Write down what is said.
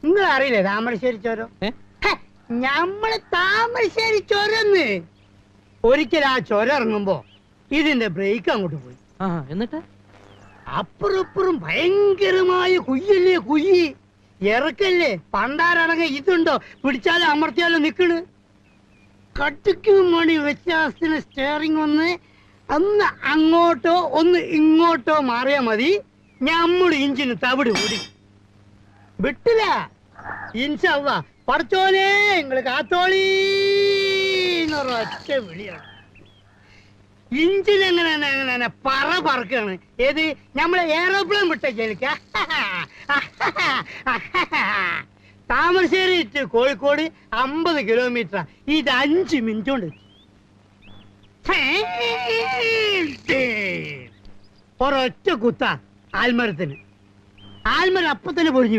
നിങ്ങൾ അറിയില്ലേ താമരശ്ശേരി ചോരം? ഞമ്മള് താമരശ്ശേരി ചൊരന്ന്. ഒരിക്കൽ ആ ചൊരം ഇറങ്ങുമ്പോ ഇതിന്റെ ബ്രേക്ക് അങ്ങോട്ട് പോയി. എന്നിട്ട് അപ്പുറപ്പുറം ഭയങ്കരമായ കുയ്യല്ലേ, കുയ്യി ഇറക്കല്ലേ. പണ്ടാരടങ്ങ ഇതുണ്ടോ, പിടിച്ചാലോ അമർത്തിയാലോ നിക്കണ്. കട്ടിക്ക് മണി വ്യത്യാസത്തിന് സ്റ്റിയറിംഗ് ഒന്ന് അങ്ങോട്ടോ ഒന്ന് ഇങ്ങോട്ടോ മാറിയാ മതി, ഞമ്മള് ഇഞ്ചിന് തവിട് കൂടി വിട്ടില്ല. ഇൻഷാ അല്ലാഹ് പടച്ചോനെ നിങ്ങള് കാത്തോളി എന്നൊരൊറ്റ വിളിയാണ്. ഇഞ്ചിൻ എങ്ങനെ പറക്കാണ്. ഏത് നമ്മളെ എയറോപ്ലെയിൻ വിട്ടേക്ക. Thamarassery to Kozhikode 50 kilometre. ഇത് 5 മിനിറ്റ് കൊണ്ട് ഒരൊറ്റ കുത്ത ആൽമരത്തിന്. ആൽമരം അപ്പൊ തന്നെ പൊരിഞ്ഞു.